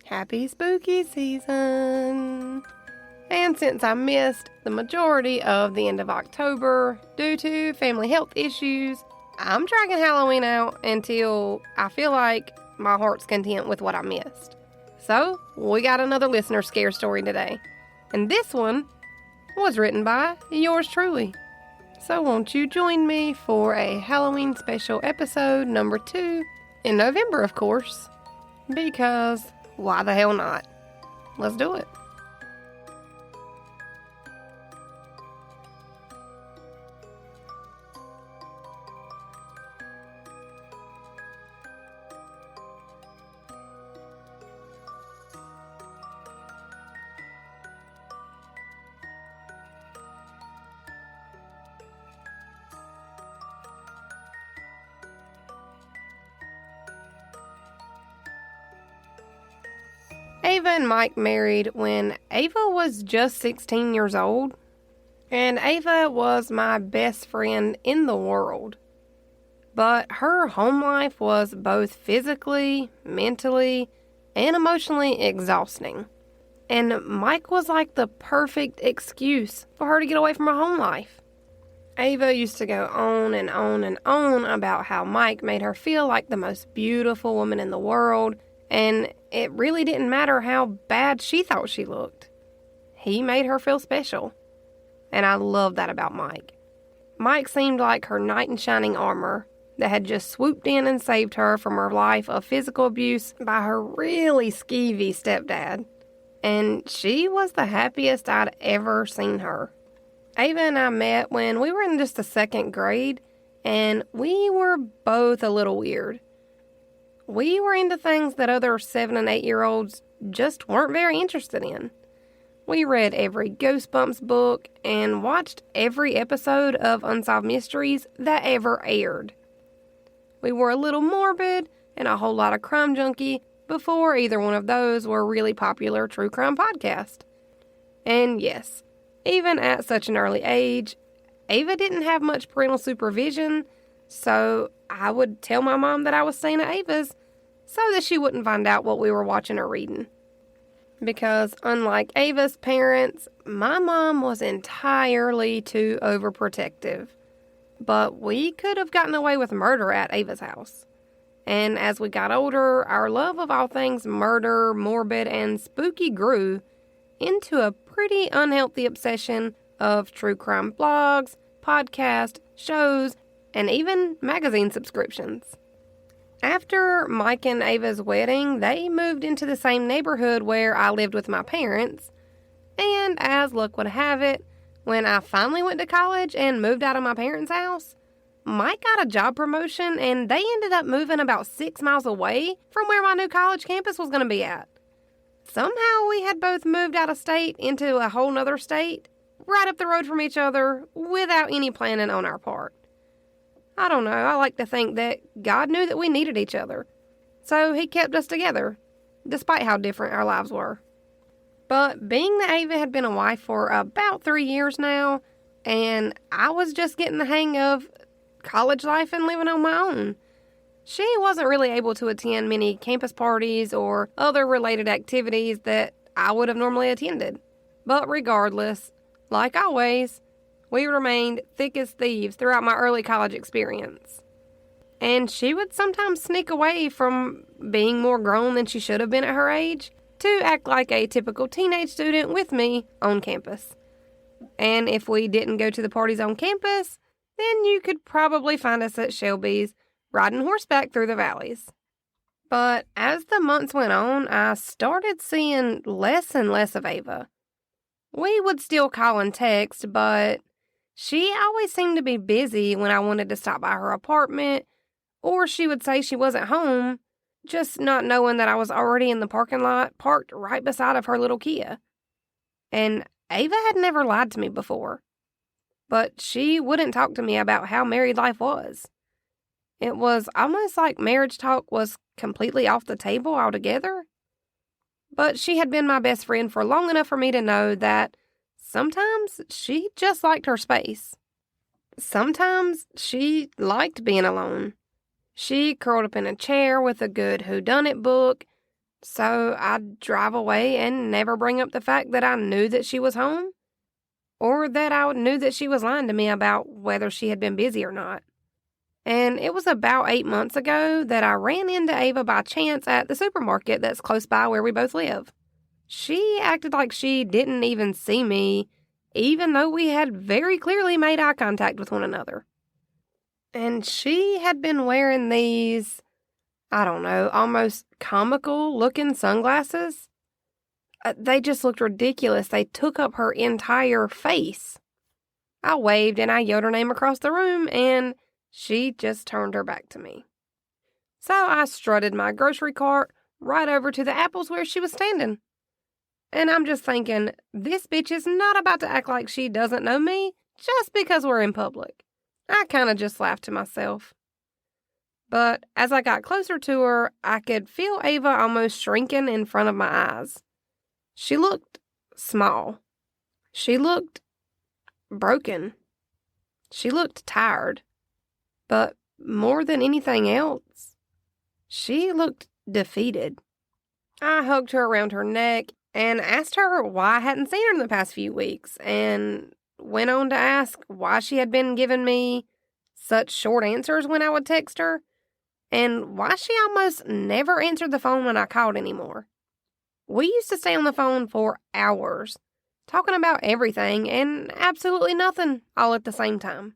Happy spooky season! And since I missed the majority of the end of October due to family health issues, I'm dragging Halloween out until I feel like my heart's content with what I missed. So, we got another listener scare story today. And this one was written by yours truly. So won't you join me for a Halloween special episode number 2 in November, of course. Because why the hell not? Let's do it. Ava and Mike married when Ava was just 16 years old, and Ava was my best friend in the world. But her home life was both physically, mentally, and emotionally exhausting. And Mike was like the perfect excuse for her to get away from her home life. Ava used to go on and on and on about how Mike made her feel like the most beautiful woman in the world, and it really didn't matter how bad she thought she looked. He made her feel special. And I love that about Mike. Mike seemed like her knight in shining armor that had just swooped in and saved her from her life of physical abuse by her really skeevy stepdad. And she was the happiest I'd ever seen her. Ava and I met when we were in just the 2nd grade, and we were both a little weird. We were into things that other 7 and 8-year-olds just weren't very interested in. We read every Goosebumps book and watched every episode of Unsolved Mysteries that ever aired. We were a little morbid and a whole lot of crime junkie before either one of those were really popular true crime podcasts. And yes, even at such an early age, Ava didn't have much parental supervision, so I would tell my mom that I was staying at Ava's so that she wouldn't find out what we were watching or reading. Because unlike Ava's parents, my mom was entirely too overprotective. But we could have gotten away with murder at Ava's house. And as we got older, our love of all things murder, morbid, and spooky grew into a pretty unhealthy obsession of true crime blogs, podcasts, shows, and even magazine subscriptions. After Mike and Ava's wedding, they moved into the same neighborhood where I lived with my parents. And as luck would have it, when I finally went to college and moved out of my parents' house, Mike got a job promotion and they ended up moving about 6 miles away from where my new college campus was going to be at. Somehow we had both moved out of state into a whole nother state, right up the road from each other, without any planning on our part. I don't know, I like to think that God knew that we needed each other, so He kept us together, despite how different our lives were. But being that Ava had been a wife for about 3 years now, and I was just getting the hang of college life and living on my own, she wasn't really able to attend many campus parties or other related activities that I would have normally attended. But regardless, like always, we remained thick as thieves throughout my early college experience. And she would sometimes sneak away from being more grown than she should have been at her age to act like a typical teenage student with me on campus. And if we didn't go to the parties on campus, then you could probably find us at Shelby's riding horseback through the valleys. But as the months went on, I started seeing less and less of Ava. We would still call and text, but she always seemed to be busy when I wanted to stop by her apartment, or she would say she wasn't home, just not knowing that I was already in the parking lot parked right beside of her little Kia. And Ava had never lied to me before, but she wouldn't talk to me about how married life was. It was almost like marriage talk was completely off the table altogether. But she had been my best friend for long enough for me to know that sometimes she just liked her space. Sometimes she liked being alone. She curled up in a chair with a good whodunit book, So I'd drive away and never bring up the fact that I knew that she was home, or that I knew that she was lying to me about whether she had been busy or not. And it was about 8 months ago that I ran into Ava by chance at the supermarket that's close by where we both live. She acted like she didn't even see me, even though we had very clearly made eye contact with one another. And she had been wearing these, I don't know, almost comical-looking sunglasses. They just looked ridiculous. They took up her entire face. I waved and I yelled her name across the room, and she just turned her back to me. So I strutted my grocery cart right over to the apples where she was standing. And I'm just thinking, this bitch is not about to act like she doesn't know me just because we're in public. I kind of just laughed to myself. But as I got closer to her, I could feel Ava almost shrinking in front of my eyes. She looked small. She looked broken. She looked tired. But more than anything else, she looked defeated. I hugged her around her neck and asked her why I hadn't seen her in the past few weeks, and went on to ask why she had been giving me such short answers when I would text her, and why she almost never answered the phone when I called anymore. We used to stay on the phone for hours, talking about everything and absolutely nothing all at the same time.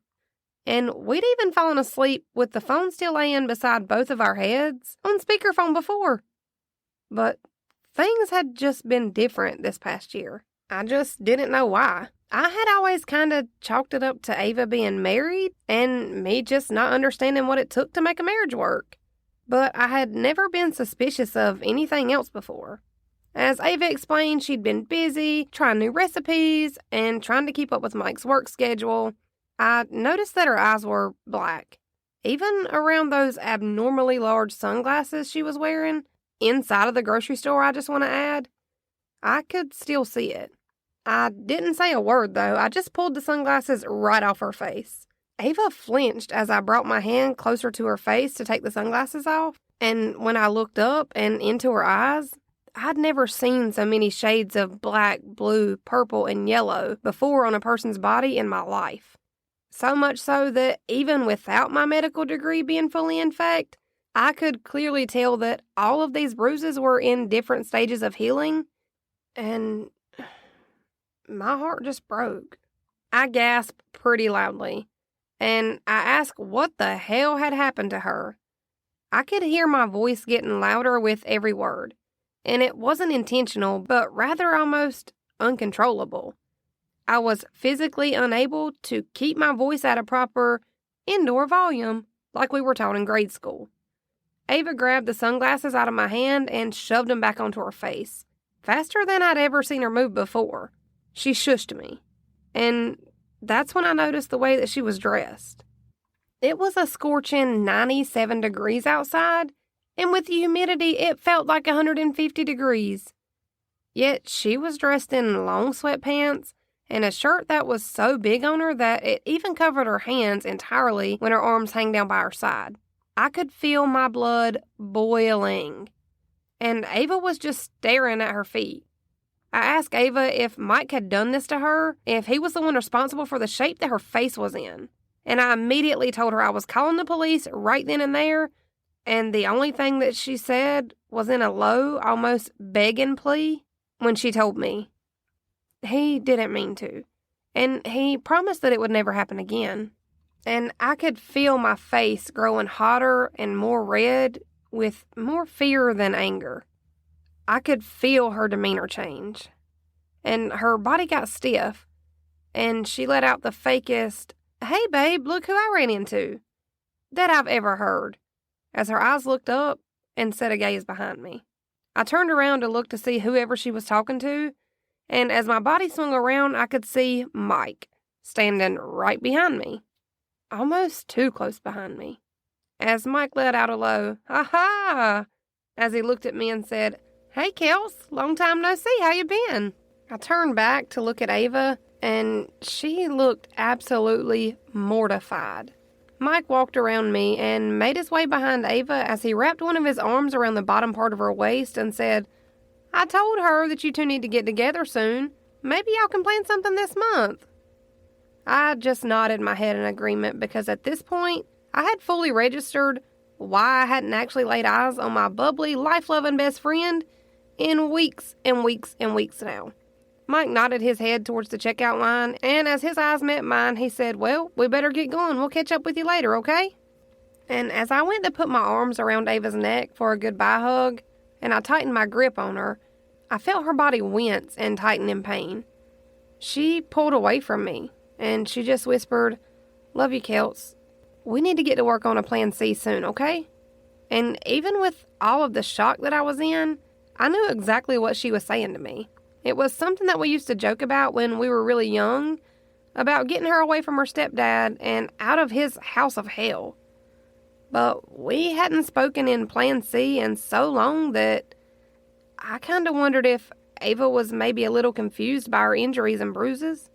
And we'd even fallen asleep with the phone still laying beside both of our heads on speakerphone before. But things had just been different this past year. I just didn't know why. I had always kind of chalked it up to Ava being married and me just not understanding what it took to make a marriage work. But I had never been suspicious of anything else before. As Ava explained, she'd been busy, trying new recipes, and trying to keep up with Mike's work schedule. I noticed that her eyes were black. Even around those abnormally large sunglasses she was wearing, inside of the grocery store, I just want to add, I could still see it. I didn't say a word, though. I just pulled the sunglasses right off her face. Ava flinched as I brought my hand closer to her face to take the sunglasses off, and when I looked up and into her eyes, I'd never seen so many shades of black, blue, purple, and yellow before on a person's body in my life. So much so that even without my medical degree being fully in fact, I could clearly tell that all of these bruises were in different stages of healing, and my heart just broke. I gasped pretty loudly, and I asked what the hell had happened to her. I could hear my voice getting louder with every word, and it wasn't intentional, but rather almost uncontrollable. I was physically unable to keep my voice at a proper indoor volume like we were taught in grade school. Ava grabbed the sunglasses out of my hand and shoved them back onto her face, faster than I'd ever seen her move before. She shushed me, and that's when I noticed the way that she was dressed. It was a scorching 97 degrees outside, and with the humidity, it felt like 150 degrees. Yet she was dressed in long sweatpants and a shirt that was so big on her that it even covered her hands entirely when her arms hang down by her side. I could feel my blood boiling, and Ava was just staring at her feet. I asked Ava if Mike had done this to her, if he was the one responsible for the shape that her face was in. And I immediately told her I was calling the police right then and there, and the only thing that she said was in a low, almost begging plea when she told me. He didn't mean to, and he promised that it would never happen again. And I could feel my face growing hotter and more red with more fear than anger. I could feel her demeanor change, and her body got stiff, and she let out the fakest, "Hey babe, look who I ran into," that I've ever heard, as her eyes looked up and set a gaze behind me. I turned around to look to see whoever she was talking to, and as my body swung around, I could see Mike standing right behind me, almost too close behind me. As Mike let out a low, "Ha-ha," as he looked at me and said, "Hey, Kels, long time no see, how you been?" I turned back to look at Ava, and she looked absolutely mortified. Mike walked around me and made his way behind Ava as he wrapped one of his arms around the bottom part of her waist and said, "I told her that you two need to get together soon. Maybe y'all can plan something this month." I just nodded my head in agreement because at this point, I had fully registered why I hadn't actually laid eyes on my bubbly, life-loving best friend in weeks and weeks and weeks now. Mike nodded his head towards the checkout line, and as his eyes met mine, he said, "Well, we better get going. We'll catch up with you later, okay?" And as I went to put my arms around Ava's neck for a goodbye hug, and I tightened my grip on her, I felt her body wince and tighten in pain. She pulled away from me, and she just whispered, "Love you, Kelts. We need to get to work on a plan C soon, okay?" And even with all of the shock that I was in, I knew exactly what she was saying to me. It was something that we used to joke about when we were really young, about getting her away from her stepdad and out of his house of hell. But we hadn't spoken in Plan C in so long that I kind of wondered if Ava was maybe a little confused by her injuries and bruises.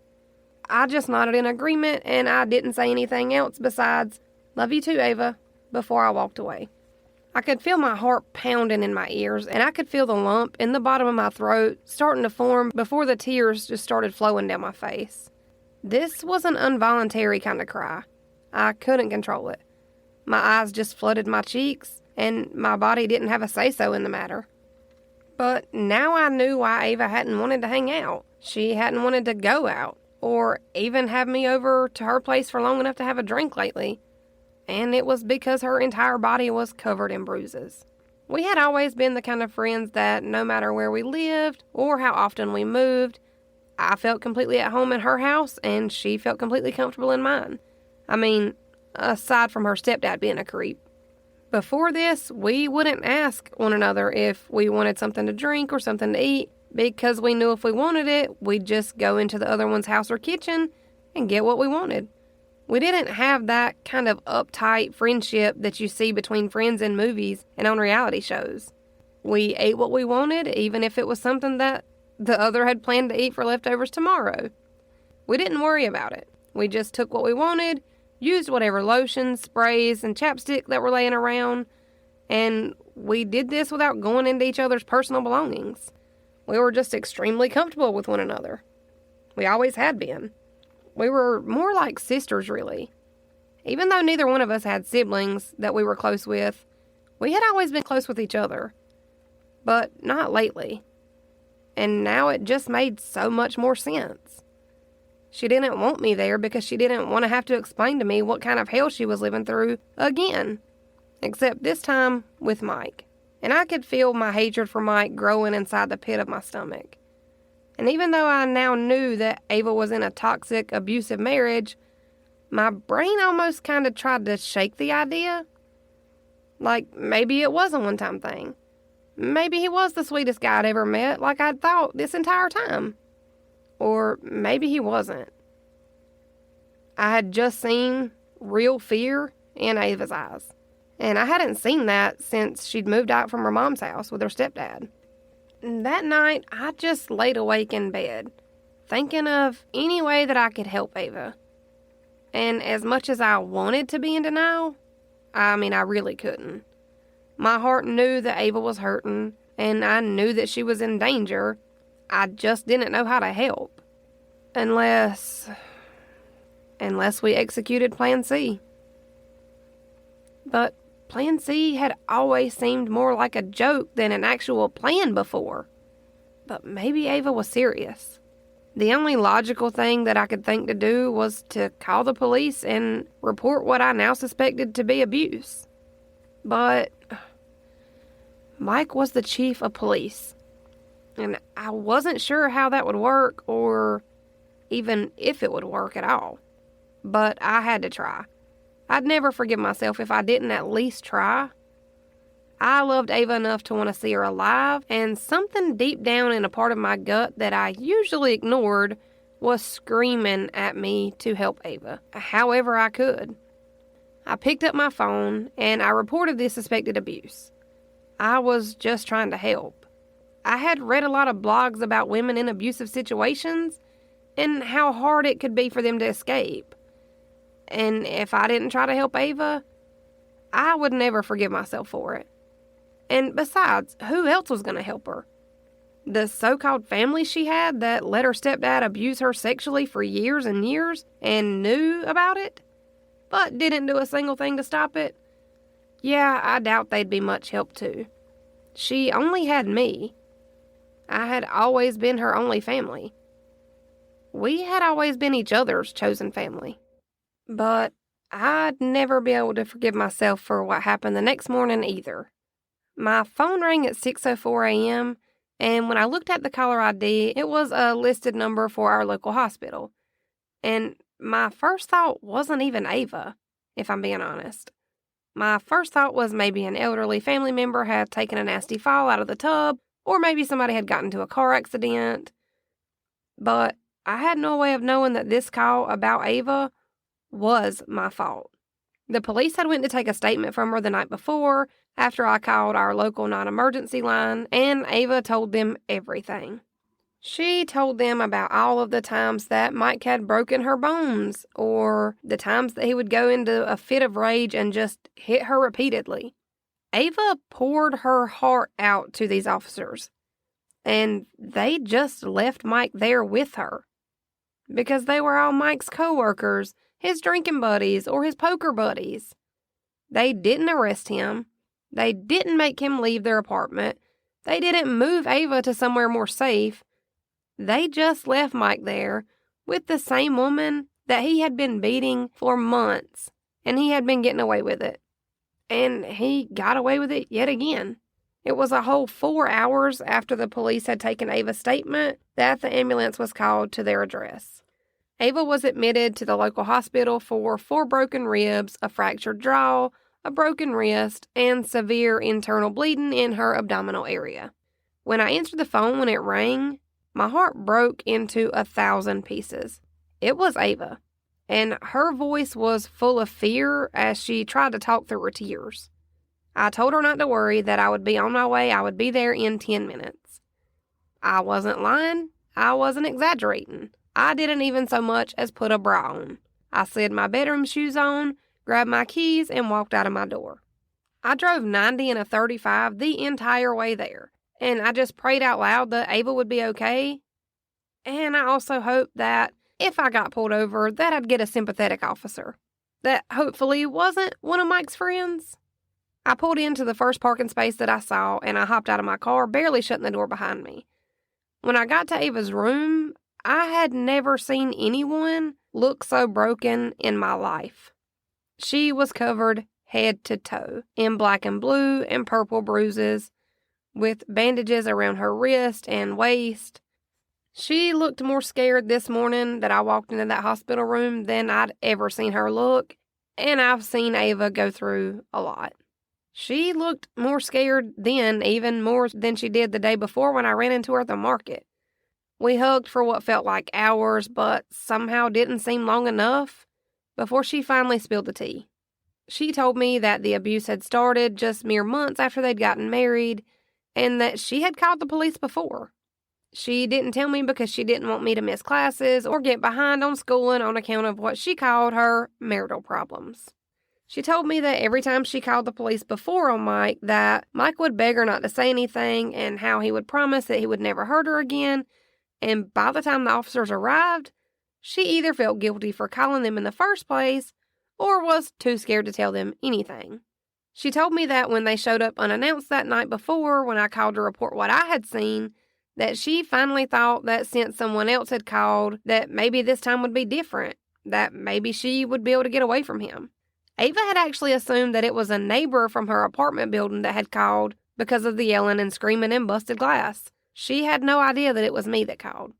I just nodded in agreement, and I didn't say anything else besides, "Love you too, Ava," before I walked away. I could feel my heart pounding in my ears, and I could feel the lump in the bottom of my throat starting to form before the tears just started flowing down my face. This was an involuntary kind of cry. I couldn't control it. My eyes just flooded my cheeks, and my body didn't have a say-so in the matter. But now I knew why Ava hadn't wanted to hang out. She hadn't wanted to go out, or even have me over to her place for long enough to have a drink lately. And it was because her entire body was covered in bruises. We had always been the kind of friends that no matter where we lived or how often we moved, I felt completely at home in her house and she felt completely comfortable in mine. I mean, aside from her stepdad being a creep. Before this, we wouldn't ask one another if we wanted something to drink or something to eat because we knew if we wanted it, we'd just go into the other one's house or kitchen and get what we wanted. We didn't have that kind of uptight friendship that you see between friends in movies and on reality shows. We ate what we wanted, even if it was something that the other had planned to eat for leftovers tomorrow. We didn't worry about it. We just took what we wanted, used whatever lotions, sprays, and chapstick that were laying around, and we did this without going into each other's personal belongings. We were just extremely comfortable with one another. We always had been. We were more like sisters, really. Even though neither one of us had siblings that we were close with, we had always been close with each other. But not lately. And now it just made so much more sense. She didn't want me there because she didn't want to have to explain to me what kind of hell she was living through again. Except this time with Mike. And I could feel my hatred for Mike growing inside the pit of my stomach. And even though I now knew that Ava was in a toxic, abusive marriage, my brain almost kind of tried to shake the idea. Like, maybe it was a one-time thing. Maybe he was the sweetest guy I'd ever met, like I'd thought this entire time. Or maybe he wasn't. I had just seen real fear in Ava's eyes. And I hadn't seen that since she'd moved out from her mom's house with her stepdad. That night, I just laid awake in bed, thinking of any way that I could help Ava. And as much as I wanted to be in denial, I really couldn't. My heart knew that Ava was hurting, and I knew that she was in danger. I just didn't know how to help. Unless we executed Plan C. But Plan C had always seemed more like a joke than an actual plan before. But maybe Ava was serious. The only logical thing that I could think to do was to call the police and report what I now suspected to be abuse. But Mike was the chief of police, and I wasn't sure how that would work or even if it would work at all. But I had to try. I'd never forgive myself if I didn't at least try. I loved Ava enough to want to see her alive, and something deep down in a part of my gut that I usually ignored was screaming at me to help Ava, however I could. I picked up my phone, and I reported the suspected abuse. I was just trying to help. I had read a lot of blogs about women in abusive situations, and how hard it could be for them to escape. And if I didn't try to help Ava, I would never forgive myself for it. And besides, who else was going to help her? The so-called family she had that let her stepdad abuse her sexually for years and years and knew about it, but didn't do a single thing to stop it? Yeah, I doubt they'd be much help too. She only had me. I had always been her only family. We had always been each other's chosen family. But I'd never be able to forgive myself for what happened the next morning either. My phone rang at 6:04 a.m., and when I looked at the caller ID, it was a listed number for our local hospital. And my first thought wasn't even Ava, if I'm being honest. My first thought was maybe an elderly family member had taken a nasty fall out of the tub, or maybe somebody had gotten into a car accident. But I had no way of knowing that this call about Ava was my fault. The police had went to take a statement from her the night before after I called our local non-emergency line, and Ava told them everything. She told them about all of the times that Mike had broken her bones, or the times that he would go into a fit of rage and just hit her repeatedly. Ava poured her heart out to these officers, and they just left Mike there with her because they were all Mike's co-workers, his drinking buddies, or his poker buddies. They didn't arrest him. They didn't make him leave their apartment. They didn't move Ava to somewhere more safe. They just left Mike there with the same woman that he had been beating for months, and he had been getting away with it. And he got away with it yet again. It was a whole 4 hours after the police had taken Ava's statement that the ambulance was called to their address. Ava was admitted to the local hospital for 4 broken ribs, a fractured jaw, a broken wrist, and severe internal bleeding in her abdominal area. When I answered the phone when it rang, my heart broke into 1,000 pieces. It was Ava, and her voice was full of fear as she tried to talk through her tears. I told her not to worry, that I would be on my way. I would be there in 10 minutes. I wasn't lying. I wasn't exaggerating. I didn't even so much as put a bra on. I slid my bedroom shoes on, grabbed my keys, and walked out of my door. I drove 90 in a 35 the entire way there, and I just prayed out loud that Ava would be okay. And I also hoped that if I got pulled over, that I'd get a sympathetic officer that hopefully wasn't one of Mike's friends. I pulled into the first parking space that I saw, and I hopped out of my car, barely shutting the door behind me. When I got to Ava's room, I had never seen anyone look so broken in my life. She was covered head to toe in black and blue and purple bruises, with bandages around her wrist and waist. She looked more scared this morning that I walked into that hospital room than I'd ever seen her look, and I've seen Ava go through a lot. She looked more scared then, even more than she did the day before when I ran into her at the market. We hugged for what felt like hours, but somehow didn't seem long enough before she finally spilled the tea. She told me that the abuse had started just mere months after they'd gotten married, and that she had called the police before. She didn't tell me because she didn't want me to miss classes or get behind on schooling on account of what she called her marital problems. She told me that every time she called the police before on Mike, that Mike would beg her not to say anything and how he would promise that he would never hurt her again. And by the time the officers arrived, she either felt guilty for calling them in the first place or was too scared to tell them anything. She told me that when they showed up unannounced that night before, when I called to report what I had seen, that she finally thought that since someone else had called, that maybe this time would be different, that maybe she would be able to get away from him. Ava had actually assumed that it was a neighbor from her apartment building that had called because of the yelling and screaming and busted glass. She had no idea that it was me that called.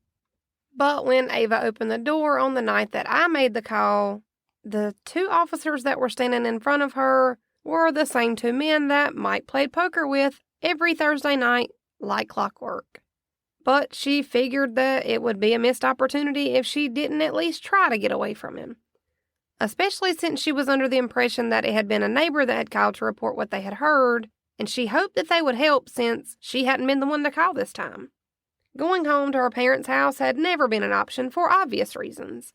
But when Ava opened the door on the night that I made the call, the 2 officers that were standing in front of her were the same 2 men that Mike played poker with every Thursday night like clockwork. But she figured that it would be a missed opportunity if she didn't at least try to get away from him. Especially since she was under the impression that it had been a neighbor that had called to report what they had heard, and she hoped that they would help since she hadn't been the one to call this time. Going home to her parents' house had never been an option for obvious reasons.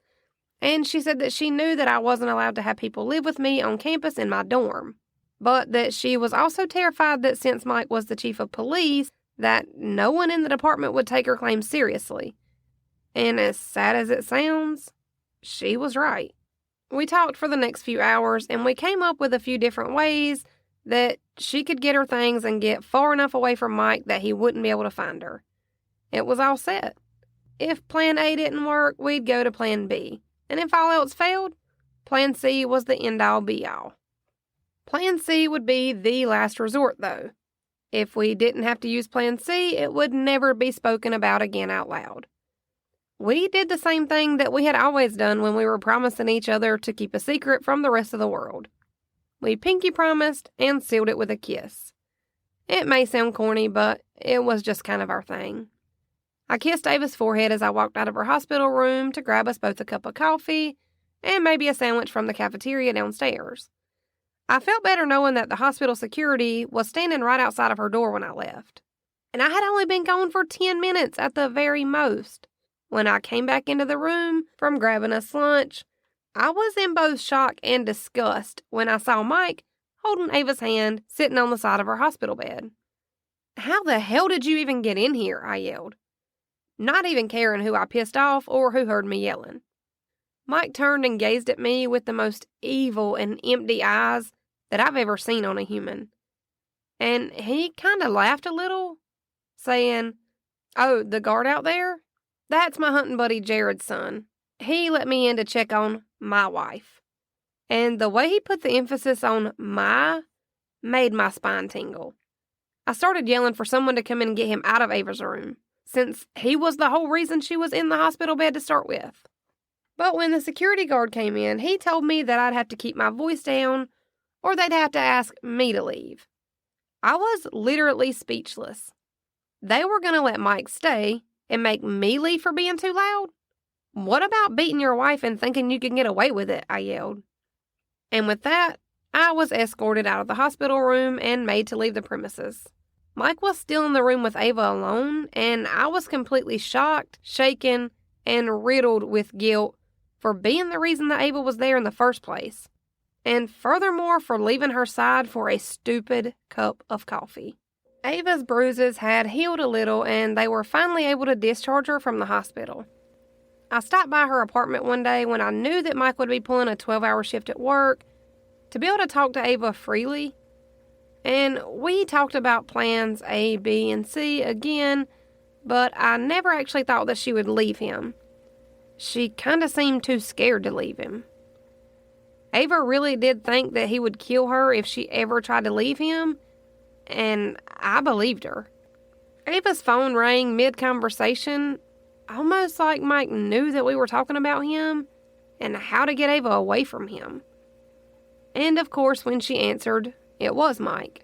And she said that she knew that I wasn't allowed to have people live with me on campus in my dorm, but that she was also terrified that since Mike was the chief of police, that no one in the department would take her claims seriously. And as sad as it sounds, she was right. We talked for the next few hours, and we came up with a few different ways that she could get her things and get far enough away from Mike that he wouldn't be able to find her. It was all set. If plan A didn't work, we'd go to plan B. And if all else failed, plan C was the end-all be-all. Plan C would be the last resort, though. If we didn't have to use plan C, it would never be spoken about again out loud. We did the same thing that we had always done when we were promising each other to keep a secret from the rest of the world. We pinky promised and sealed it with a kiss. It may sound corny, but it was just kind of our thing. I kissed Ava's forehead as I walked out of her hospital room to grab us both a cup of coffee and maybe a sandwich from the cafeteria downstairs. I felt better knowing that the hospital security was standing right outside of her door when I left. And I had only been gone for 10 minutes at the very most. When I came back into the room from grabbing us lunch, I was in both shock and disgust when I saw Mike holding Ava's hand sitting on the side of her hospital bed. "How the hell did you even get in here?" I yelled, not even caring who I pissed off or who heard me yelling. Mike turned and gazed at me with the most evil and empty eyes that I've ever seen on a human. And he kind of laughed a little, saying, "Oh, the guard out there? That's my hunting buddy Jared's son. He let me in to check on my wife." And the way he put the emphasis on my made my spine tingle. I started yelling for someone to come in and get him out of Ava's room, since he was the whole reason she was in the hospital bed to start with. But when the security guard came in, he told me that I'd have to keep my voice down or they'd have to ask me to leave. I was literally speechless. They were going to let Mike stay and make me leave for being too loud? "What about beating your wife and thinking you can get away with it?" I yelled. And with that, I was escorted out of the hospital room and made to leave the premises. Mike was still in the room with Ava alone, and I was completely shocked, shaken, and riddled with guilt for being the reason that Ava was there in the first place, and furthermore for leaving her side for a stupid cup of coffee. Ava's bruises had healed a little, and they were finally able to discharge her from the hospital. I stopped by her apartment one day when I knew that Mike would be pulling a 12-hour shift at work to be able to talk to Ava freely. And we talked about plans A, B, and C again, but I never actually thought that she would leave him. She kind of seemed too scared to leave him. Ava really did think that he would kill her if she ever tried to leave him, and I believed her. Ava's phone rang mid-conversation, almost like Mike knew that we were talking about him and how to get Ava away from him. And of course, when she answered, it was Mike.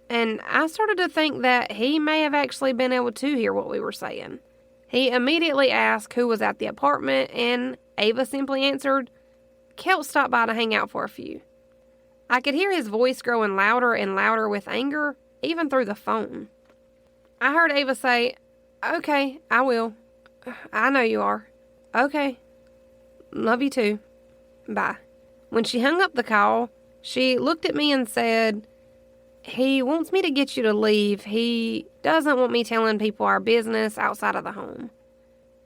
And I started to think that he may have actually been able to hear what we were saying. He immediately asked who was at the apartment, and Ava simply answered, "Kelt stopped by to hang out for a few." I could hear his voice growing louder and louder with anger, even through the phone. I heard Ava say, "Okay, I will. I know you are. Okay. Love you too. Bye." When she hung up the call, she looked at me and said, "He wants me to get you to leave. He doesn't want me telling people our business outside of the home."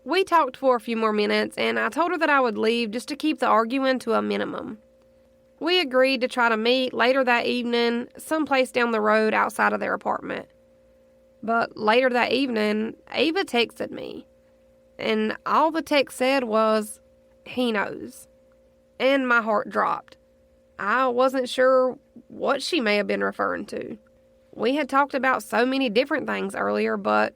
We talked for a few more minutes, and I told her that I would leave just to keep the arguing to a minimum. We agreed to try to meet later that evening, someplace down the road outside of their apartment. But later that evening, Ava texted me, and all the text said was, "He knows." And my heart dropped. I wasn't sure what she may have been referring to. We had talked about so many different things earlier, but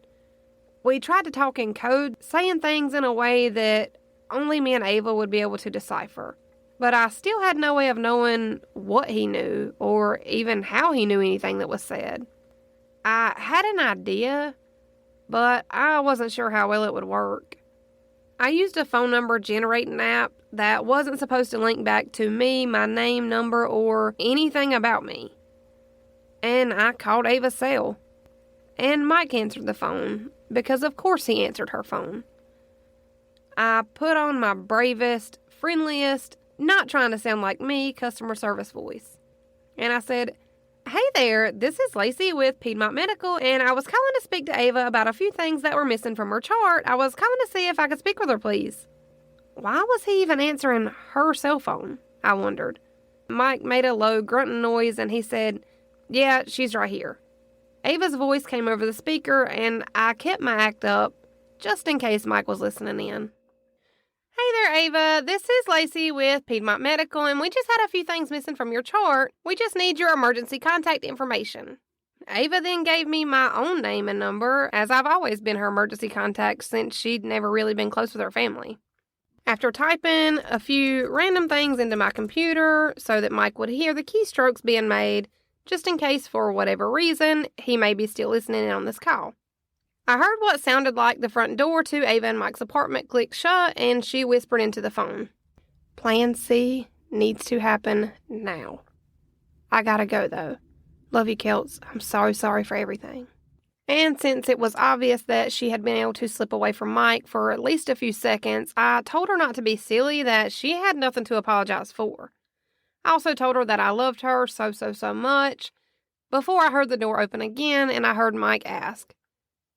we tried to talk in code, saying things in a way that only me and Ava would be able to decipher. But I still had no way of knowing what he knew or even how he knew anything that was said. I had an idea, but I wasn't sure how well it would work. I used a phone number generating app that wasn't supposed to link back to me, my name, number, or anything about me. And I called Ava's cell. And Mike answered the phone, because of course he answered her phone. I put on my bravest, friendliest, not trying to sound like me, customer service voice. And I said, "Hey there, this is Lacey with Piedmont Medical, and I was calling to speak to Ava about a few things that were missing from her chart. I was calling to see if I could speak with her, please." Why was he even answering her cell phone? I wondered. Mike made a low grunting noise and he said, "Yeah, she's right here." Ava's voice came over the speaker and I kept my act up just in case Mike was listening in. "Hey there, Ava. This is Lacey with Piedmont Medical, and we just had a few things missing from your chart. We just need your emergency contact information." Ava then gave me my own name and number, as I've always been her emergency contact since she'd never really been close with her family. After typing a few random things into my computer so that Mike would hear the keystrokes being made, just in case for whatever reason he may be still listening in on this call, I heard what sounded like the front door to Ava and Mike's apartment click shut, and she whispered into the phone, "Plan C needs to happen now. I gotta go, though. Love you, Kelts. I'm so sorry for everything." And since it was obvious that she had been able to slip away from Mike for at least a few seconds, I told her not to be silly, that she had nothing to apologize for. I also told her that I loved her so much before I heard the door open again and I heard Mike ask,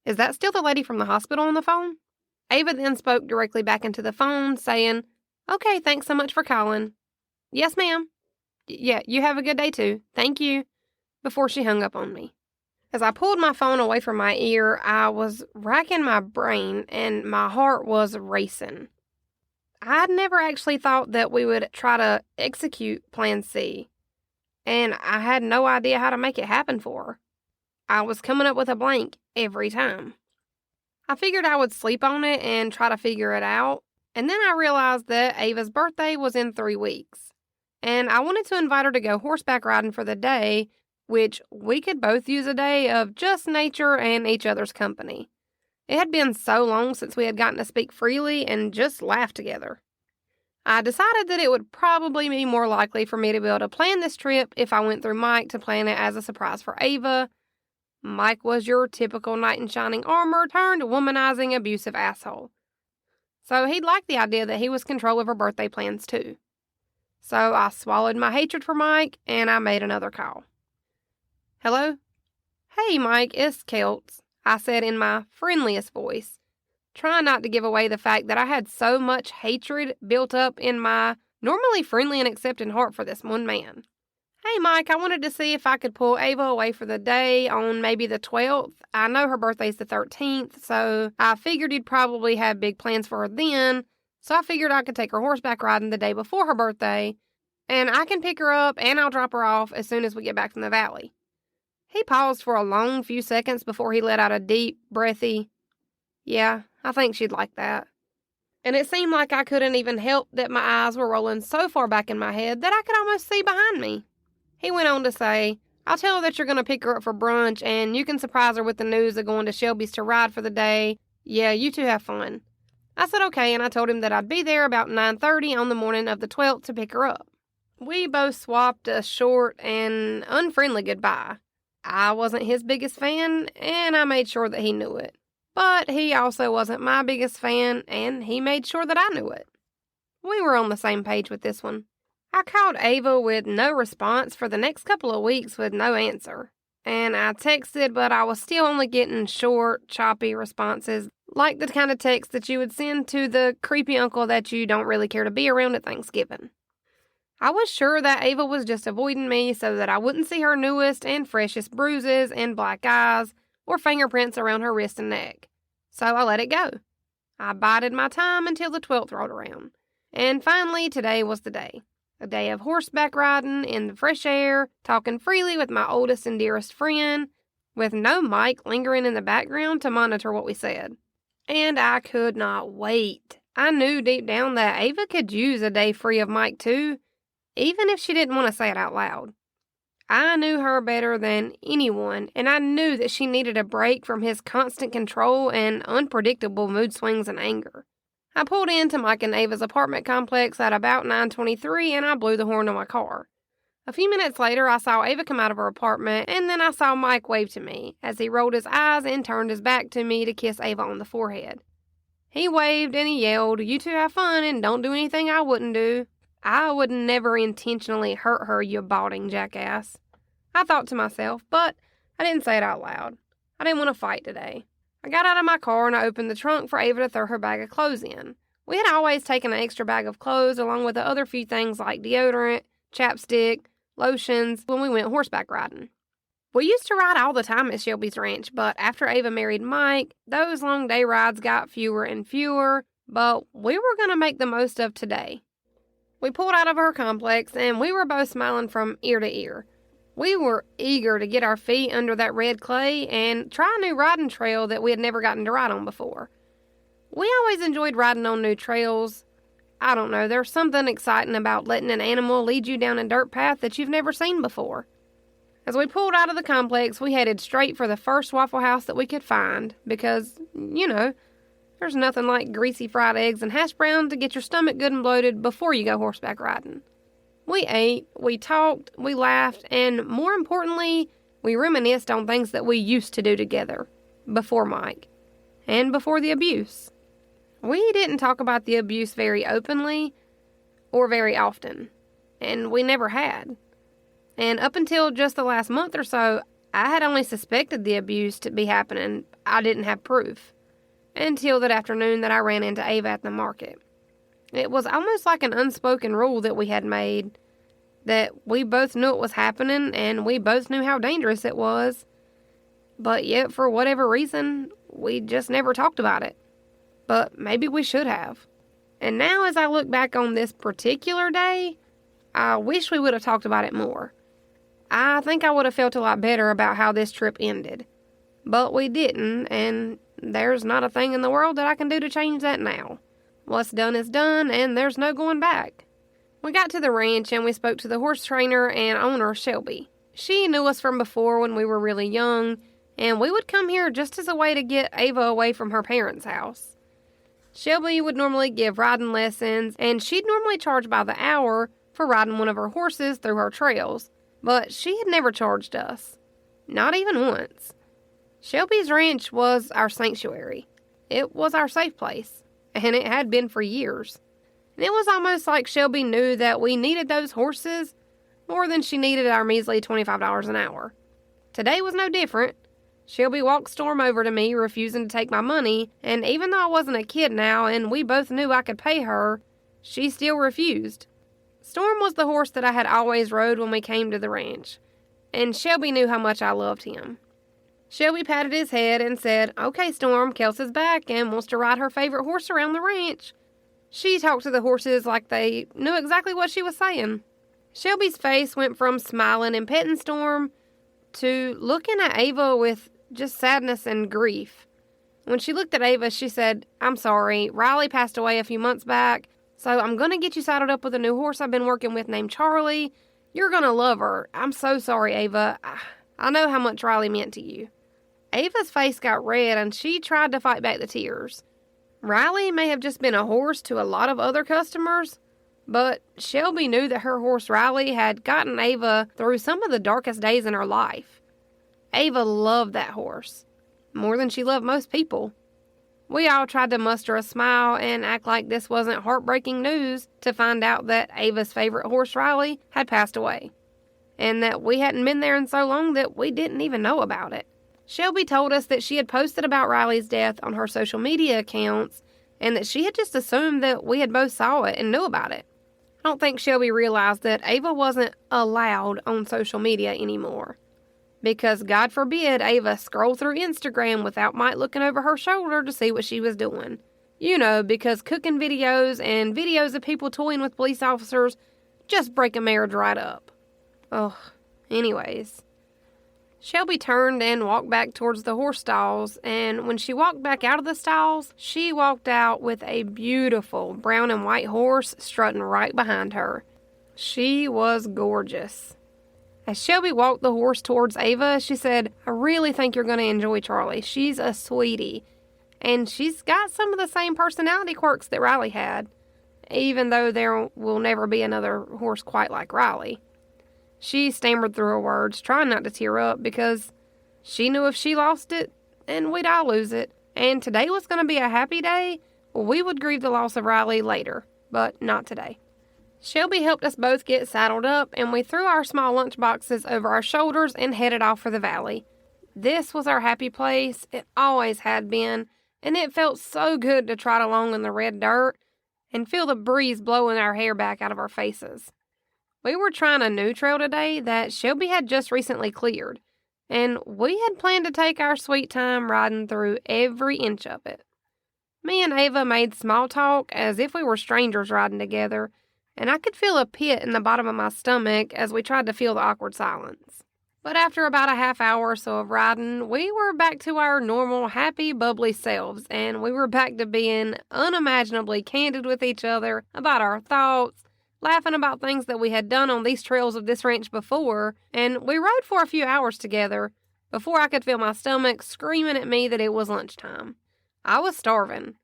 "Is that still the lady from the hospital on the phone?" Ava then spoke directly back into the phone, saying, "Okay, thanks so much for calling." "Yes, ma'am." "Yeah, you have a good day too. Thank you," before she hung up on me. As I pulled my phone away from my ear, I was racking my brain and my heart was racing. I'd never actually thought that we would try to execute Plan C, and I had no idea how to make it happen for her. I was coming up with a blank every time. I figured I would sleep on it and try to figure it out, and then I realized that Ava's birthday was in 3 weeks, and I wanted to invite her to go horseback riding for the day, which we could both use a day of just nature and each other's company. It had been so long since we had gotten to speak freely and just laugh together. I decided that it would probably be more likely for me to be able to plan this trip if I went through Mike to plan it as a surprise for Ava. Mike was your typical knight in shining armor turned womanizing abusive asshole. So he'd like the idea that he was control of her birthday plans too. So I swallowed my hatred for Mike and I made another call. "Hello?" "Hey, Mike, it's Kelts," I said in my friendliest voice, trying not to give away the fact that I had so much hatred built up in my normally friendly and accepting heart for this one man. "Hey, Mike, I wanted to see if I could pull Ava away for the day on maybe the 12th. I know her birthday's the 13th, so I figured you'd probably have big plans for her then, so I figured I could take her horseback riding the day before her birthday, and I can pick her up and I'll drop her off as soon as we get back from the valley." He paused for a long few seconds before he let out a deep, breathy, "Yeah, I think she'd like that." And it seemed like I couldn't even help that my eyes were rolling so far back in my head that I could almost see behind me. He went on to say, "I'll tell her that you're going to pick her up for brunch and you can surprise her with the news of going to Shelby's to ride for the day. Yeah, you two have fun." I said okay, and I told him that I'd be there about 9:30 on the morning of the 12th to pick her up. We both swapped a short and unfriendly goodbye. I wasn't his biggest fan, and I made sure that he knew it. But he also wasn't my biggest fan, and he made sure that I knew it. We were on the same page with this one. I called Ava with no response for the next couple of weeks with no answer. And I texted, but I was still only getting short, choppy responses, like the kind of text that you would send to the creepy uncle that you don't really care to be around at Thanksgiving. I was sure that Ava was just avoiding me so that I wouldn't see her newest and freshest bruises and black eyes or fingerprints around her wrist and neck. So I let it go. I bided my time until the 12th rolled around. And finally, today was the day. A day of horseback riding in the fresh air, talking freely with my oldest and dearest friend, with no Mike lingering in the background to monitor what we said. And I could not wait. I knew deep down that Ava could use a day free of Mike too, even if she didn't want to say it out loud. I knew her better than anyone, and I knew that she needed a break from his constant control and unpredictable mood swings and anger. I pulled into Mike and Ava's apartment complex at about 9:23, and I blew the horn on my car. A few minutes later, I saw Ava come out of her apartment, and then I saw Mike wave to me as he rolled his eyes and turned his back to me to kiss Ava on the forehead. He waved and he yelled, "You two have fun and don't do anything I wouldn't do." I would never intentionally hurt her, you balding jackass. I thought to myself, but I didn't say it out loud. I didn't want to fight today. I got out of my car and I opened the trunk for Ava to throw her bag of clothes in. We had always taken an extra bag of clothes along with the other few things like deodorant, chapstick, lotions when we went horseback riding. We used to ride all the time at Shelby's ranch, but after Ava married Mike, those long day rides got fewer and fewer, but we were going to make the most of today. We pulled out of her complex and we were both smiling from ear to ear. We were eager to get our feet under that red clay and try a new riding trail that we had never gotten to ride on before. We always enjoyed riding on new trails. I don't know, there's something exciting about letting an animal lead you down a dirt path that you've never seen before. As we pulled out of the complex, we headed straight for the first Waffle House that we could find because, there's nothing like greasy fried eggs and hash browns to get your stomach good and bloated before you go horseback riding. We ate, we talked, we laughed, and more importantly, we reminisced on things that we used to do together before Mike and before the abuse. We didn't talk about the abuse very openly or very often, and we never had. And up until just the last month or so, I had only suspected the abuse to be happening. I didn't have proof. Until that afternoon that I ran into Ava at the market. It was almost like an unspoken rule that we had made, that we both knew it was happening and we both knew how dangerous it was. But yet, for whatever reason, we just never talked about it. But maybe we should have. And now as I look back on this particular day, I wish we would have talked about it more. I think I would have felt a lot better about how this trip ended. But we didn't, and there's not a thing in the world that I can do to change that now. What's done is done, and there's no going back. We got to the ranch, and we spoke to the horse trainer and owner, Shelby. She knew us from before when we were really young, and we would come here just as a way to get Ava away from her parents' house. Shelby would normally give riding lessons, and she'd normally charge by the hour for riding one of her horses through her trails, but she had never charged us. Not even once. Shelby's ranch was our sanctuary. It was our safe place, and it had been for years. And it was almost like Shelby knew that we needed those horses more than she needed our measly $25 an hour. Today was no different. Shelby walked Storm over to me, refusing to take my money, and even though I wasn't a kid now and we both knew I could pay her, she still refused. Storm was the horse that I had always rode when we came to the ranch, and Shelby knew how much I loved him. Shelby patted his head and said, "Okay, Storm, Kelsey's back and wants to ride her favorite horse around the ranch." She talked to the horses like they knew exactly what she was saying. Shelby's face went from smiling and petting Storm to looking at Ava with just sadness and grief. When she looked at Ava, she said, "I'm sorry, Riley passed away a few months back, so I'm going to get you saddled up with a new horse I've been working with named Charlie. You're going to love her. I'm so sorry, Ava. I know how much Riley meant to you." Ava's face got red and she tried to fight back the tears. Riley may have just been a horse to a lot of other customers, but Shelby knew that her horse Riley had gotten Ava through some of the darkest days in her life. Ava loved that horse, more than she loved most people. We all tried to muster a smile and act like this wasn't heartbreaking news to find out that Ava's favorite horse Riley had passed away, and that we hadn't been there in so long that we didn't even know about it. Shelby told us that she had posted about Riley's death on her social media accounts and that she had just assumed that we had both saw it and knew about it. I don't think Shelby realized that Ava wasn't allowed on social media anymore. Because God forbid Ava scroll through Instagram without Mike looking over her shoulder to see what she was doing. Because cooking videos and videos of people toying with police officers just break a marriage right up. Anyways. Shelby turned and walked back towards the horse stalls, and when she walked back out of the stalls, she walked out with a beautiful brown and white horse strutting right behind her. She was gorgeous. As Shelby walked the horse towards Ava, she said, "I really think you're going to enjoy Charlie. She's a sweetie, and she's got some of the same personality quirks that Riley had, even though there will never be another horse quite like Riley." She stammered through her words, trying not to tear up, because she knew if she lost it, then we'd all lose it. And today was going to be a happy day We would grieve the loss of Riley later, but not today. Shelby helped us both get saddled up, and we threw our small lunch boxes over our shoulders and headed off for the valley. This was our happy place. It always had been, and it felt so good to trot along in the red dirt and feel the breeze blowing our hair back out of our faces. We were trying a new trail today that Shelby had just recently cleared, and we had planned to take our sweet time riding through every inch of it. Me and Ava made small talk as if we were strangers riding together, and I could feel a pit in the bottom of my stomach as we tried to fill the awkward silence. But after about a half hour or so of riding, we were back to our normal, happy, bubbly selves, and we were back to being unimaginably candid with each other about our thoughts, laughing about things that we had done on these trails of this ranch before, and we rode for a few hours together before I could feel my stomach screaming at me that it was lunchtime. I was starving,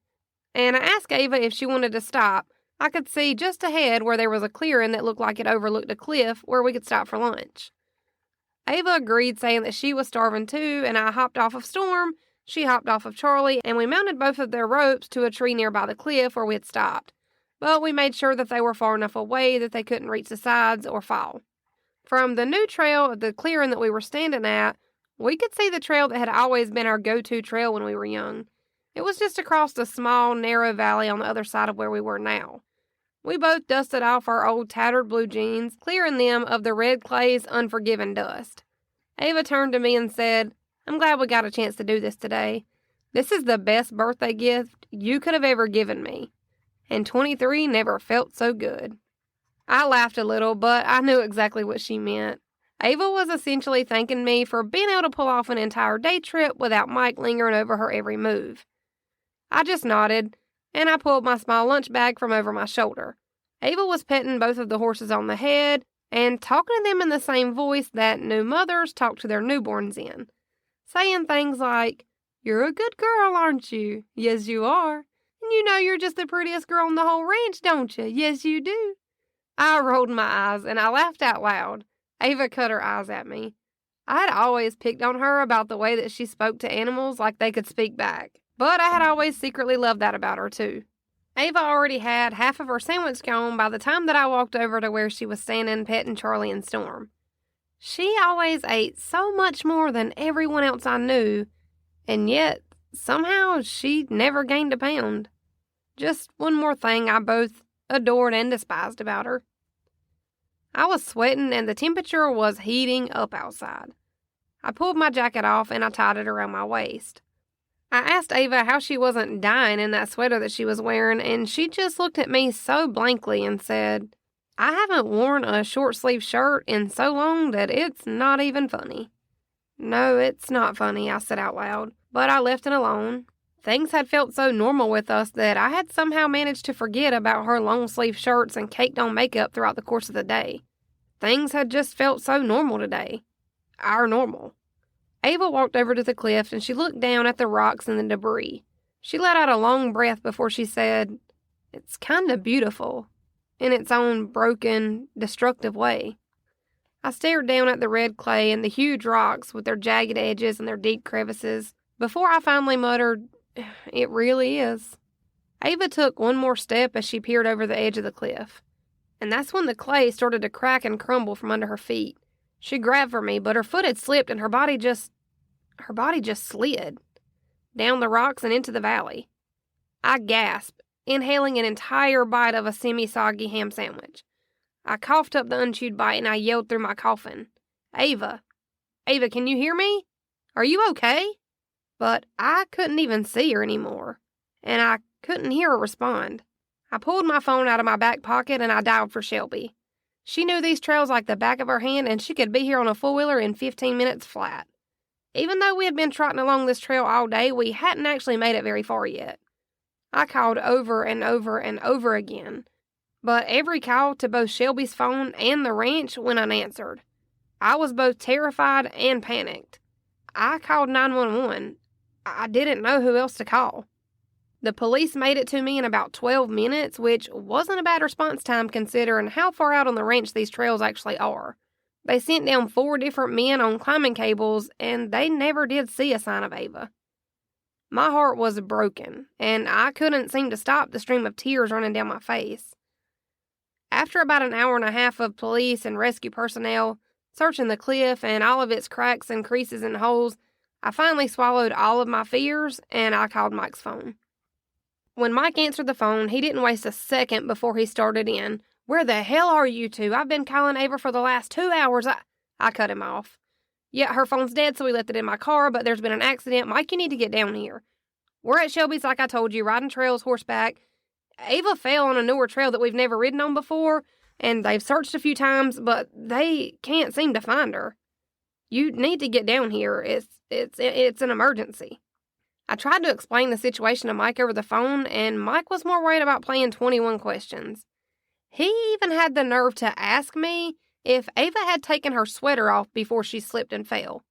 and I asked Ava if she wanted to stop. I could see just ahead where there was a clearing that looked like it overlooked a cliff where we could stop for lunch. Ava agreed, saying that she was starving too, and I hopped off of Storm, she hopped off of Charlie, and we mounted both of their ropes to a tree nearby the cliff where we had stopped. But we made sure that they were far enough away that they couldn't reach the sides or fall. From the new trail at the clearing that we were standing at, we could see the trail that had always been our go-to trail when we were young. It was just across a small, narrow valley on the other side of where we were now. We both dusted off our old tattered blue jeans, clearing them of the red clay's unforgiving dust. Ava turned to me and said, "I'm glad we got a chance to do this today. This is the best birthday gift you could have ever given me. And 23 never felt so good." I laughed a little, but I knew exactly what she meant. Ava was essentially thanking me for being able to pull off an entire day trip without Mike lingering over her every move. I just nodded, and I pulled my small lunch bag from over my shoulder. Ava was petting both of the horses on the head and talking to them in the same voice that new mothers talk to their newborns in, saying things like, "You're a good girl, aren't you? Yes, you are. And you know you're just the prettiest girl on the whole ranch, don't you? Yes, you do." I rolled my eyes, and I laughed out loud. Ava cut her eyes at me. I had always picked on her about the way that she spoke to animals like they could speak back. But I had always secretly loved that about her, too. Ava already had half of her sandwich gone by the time that I walked over to where she was standing petting Charlie and Storm. She always ate so much more than everyone else I knew, and yet, somehow, she never gained a pound. Just one more thing I both adored and despised about her. I was sweating, and the temperature was heating up outside. I pulled my jacket off, and I tied it around my waist. I asked Ava how she wasn't dying in that sweater that she was wearing, and she just looked at me so blankly and said, "I haven't worn a short-sleeve shirt in so long that it's not even funny." "No, it's not funny," I said out loud, but I left it alone. Things had felt so normal with us that I had somehow managed to forget about her long-sleeve shirts and caked-on makeup throughout the course of the day. Things had just felt so normal today. Our normal. Ava walked over to the cliff and she looked down at the rocks and the debris. She let out a long breath before she said, "It's kind of beautiful, in its own broken, destructive way." I stared down at the red clay and the huge rocks with their jagged edges and their deep crevices before I finally muttered, "It really is." Ava took one more step as she peered over the edge of the cliff, and that's when the clay started to crack and crumble from under her feet. She grabbed for me, but her foot had slipped and her body just slid down the rocks and into the valley. I gasped, inhaling an entire bite of a semi-soggy ham sandwich. I coughed up the unchewed bite and I yelled through my coughing, Ava, can you hear me? Are you okay?" But I couldn't even see her anymore, and I couldn't hear her respond. I pulled my phone out of my back pocket and I dialed for Shelby. She knew these trails like the back of her hand, and she could be here on a four-wheeler in 15 minutes flat. Even though we had been trotting along this trail all day, we hadn't actually made it very far yet. I called over and over and over again, but every call to both Shelby's phone and the ranch went unanswered. I was both terrified and panicked. I called 911. I didn't know who else to call. The police made it to me in about 12 minutes, which wasn't a bad response time considering how far out on the ranch these trails actually are. They sent down 4 different men on climbing cables, and they never did see a sign of Ava. My heart was broken, and I couldn't seem to stop the stream of tears running down my face. After about an hour and a half of police and rescue personnel searching the cliff and all of its cracks and creases and holes, I finally swallowed all of my fears, and I called Mike's phone. When Mike answered the phone, he didn't waste a second before he started in. "Where the hell are you two? I've been calling Ava for the last 2 hours. I cut him off. "Yeah, her phone's dead, so we left it in my car, but there's been an accident. Mike, you need to get down here. We're at Shelby's like I told you, riding trails, horseback. Ava fell on a newer trail that we've never ridden on before, and they've searched a few times, but they can't seem to find her. You need to get down here. It's an emergency." I tried to explain the situation to Mike over the phone, and Mike was more worried about playing 21 questions. He even had the nerve to ask me if Ava had taken her sweater off before she slipped and fell.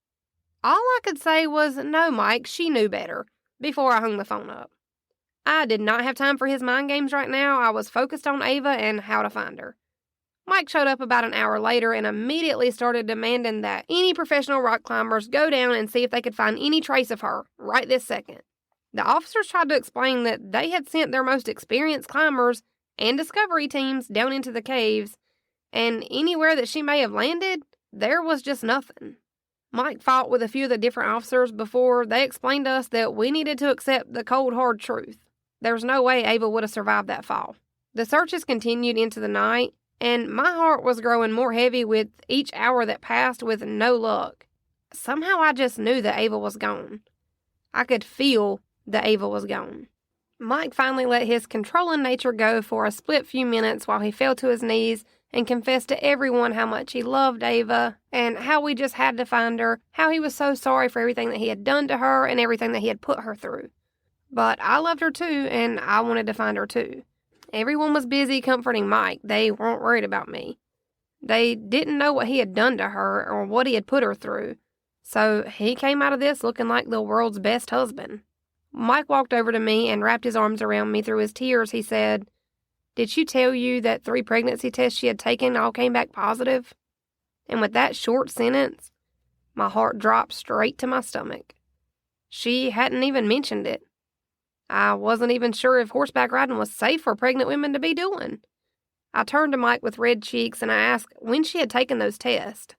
All I could say was, "No, Mike, she knew better," before I hung the phone up. I did not have time for his mind games right now. I was focused on Ava and how to find her. Mike showed up about an hour later and immediately started demanding that any professional rock climbers go down and see if they could find any trace of her right this second. The officers tried to explain that they had sent their most experienced climbers and discovery teams down into the caves, and anywhere that she may have landed, there was just nothing. Mike fought with a few of the different officers before they explained to us that we needed to accept the cold, hard truth. There's no way Ava would have survived that fall. The searches continued into the night, and my heart was growing more heavy with each hour that passed with no luck. Somehow I just knew that Ava was gone. I could feel that Ava was gone. Mike finally let his controlling nature go for a split few minutes while he fell to his knees and confessed to everyone how much he loved Ava and how we just had to find her, how he was so sorry for everything that he had done to her and everything that he had put her through. But I loved her too, and I wanted to find her too. Everyone was busy comforting Mike. They weren't worried about me. They didn't know what he had done to her or what he had put her through. So he came out of this looking like the world's best husband. Mike walked over to me and wrapped his arms around me. Through his tears, he said, "Did she tell you that 3 pregnancy tests she had taken all came back positive?" And with that short sentence, my heart dropped straight to my stomach. She hadn't even mentioned it. I wasn't even sure if horseback riding was safe for pregnant women to be doing. I turned to Mike with red cheeks and I asked when she had taken those tests.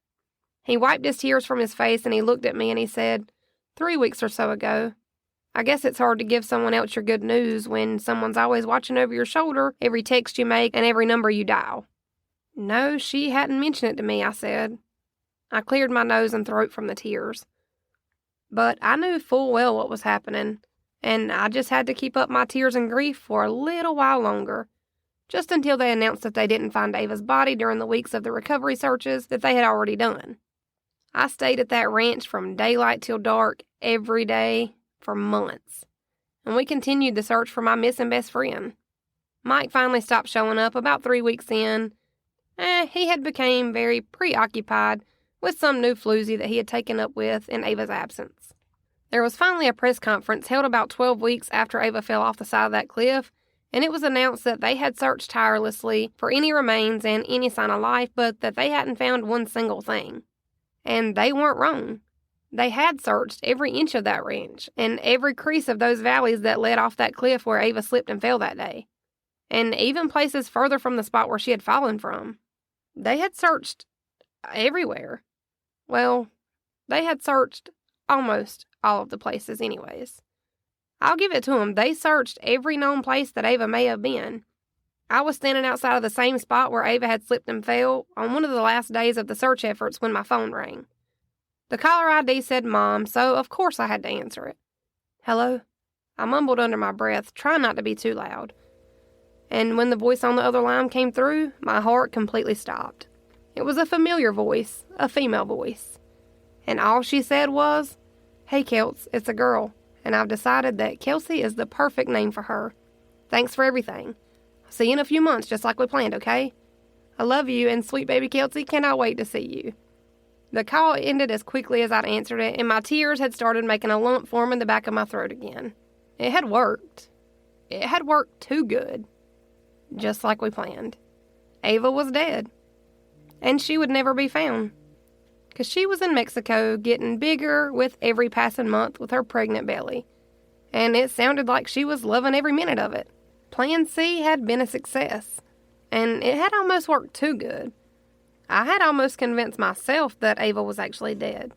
He wiped his tears from his face and he looked at me and he said, 3 weeks or so ago. I guess it's hard to give someone else your good news when someone's always watching over your shoulder every text you make and every number you dial. No, she hadn't mentioned it to me, I said. I cleared my nose and throat from the tears. But I knew full well what was happening, and I just had to keep up my tears and grief for a little while longer, just until they announced that they didn't find Ava's body during the weeks of the recovery searches that they had already done. I stayed at that ranch from daylight till dark every day for months, and we continued the search for my missing best friend. Mike finally stopped showing up about 3 weeks in. He had become very preoccupied with some new floozy that he had taken up with in Ava's absence. There was finally a press conference held about 12 weeks after Ava fell off the side of that cliff, and it was announced that they had searched tirelessly for any remains and any sign of life, but that they hadn't found one single thing. And they weren't wrong. They had searched every inch of that ranch and every crease of those valleys that led off that cliff where Ava slipped and fell that day, and even places further from the spot where she had fallen from. They had searched everywhere. Well, they had searched almost all of the places anyways. I'll give it to them. They searched every known place that Ava may have been. I was standing outside of the same spot where Ava had slipped and fell on one of the last days of the search efforts when my phone rang. The caller ID said Mom, so of course I had to answer it. "Hello?" I mumbled under my breath, trying not to be too loud. And when the voice on the other line came through, my heart completely stopped. It was a familiar voice, a female voice. And all she said was, "Hey, Kelts, it's a girl, and I've decided that Kelsey is the perfect name for her. Thanks for everything. See you in a few months, just like we planned, okay? I love you, and sweet baby Kelsey, cannot wait to see you." The call ended as quickly as I'd answered it, and my tears had started making a lump form in the back of my throat again. It had worked. It had worked too good. Just like we planned. Ava was dead. And she would never be found. 'Cause she was in Mexico getting bigger with every passing month with her pregnant belly. and it sounded like she was loving every minute of it. Plan C had been a success, and it had almost worked too good. I had almost convinced myself that Ava was actually dead.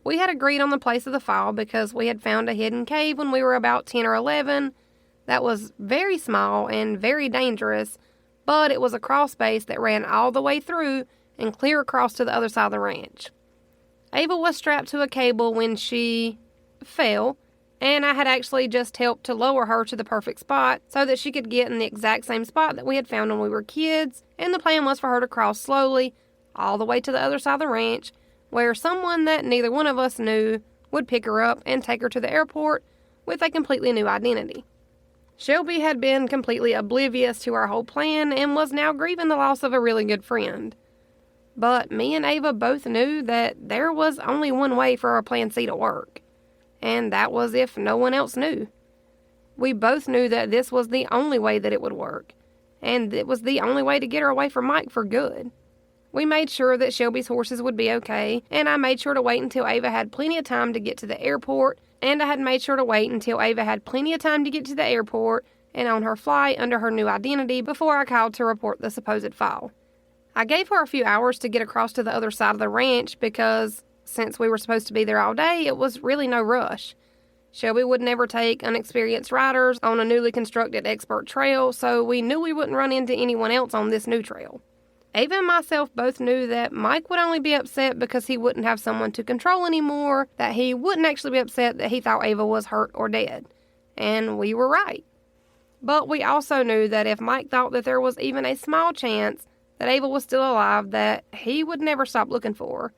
We had agreed on the place of the fall because we had found a hidden cave when we were about 10 or 11 that was very small and very dangerous, but it was a crawl space that ran all the way through and clear across to the other side of the ranch. Ava was strapped to a cable when she fell, and I had actually just helped to lower her to the perfect spot so that she could get in the exact same spot that we had found when we were kids, and the plan was for her to crawl slowly all the way to the other side of the ranch, where someone that neither one of us knew would pick her up and take her to the airport with a completely new identity. Shelby had been completely oblivious to our whole plan and was now grieving the loss of a really good friend. But me and Ava both knew that there was only one way for our Plan C to work, and that was if no one else knew. We both knew that this was the only way that it would work, and it was the only way to get her away from Mike for good. We made sure that Shelby's horses would be okay, and I made sure to wait until Ava had plenty of time to get to the airport, and I had made sure to wait until Ava had plenty of time to get to the airport and on her flight under her new identity before I called to report the supposed fall. I gave her a few hours to get across to the other side of the ranch because, since we were supposed to be there all day, it was really no rush. Shelby would never take unexperienced riders on a newly constructed expert trail, so we knew we wouldn't run into anyone else on this new trail. Ava and myself both knew that Mike would only be upset because he wouldn't have someone to control anymore, that he wouldn't actually be upset that he thought Ava was hurt or dead. And we were right. But we also knew that if Mike thought that there was even a small chance that Ava was still alive, that he would never stop looking for her,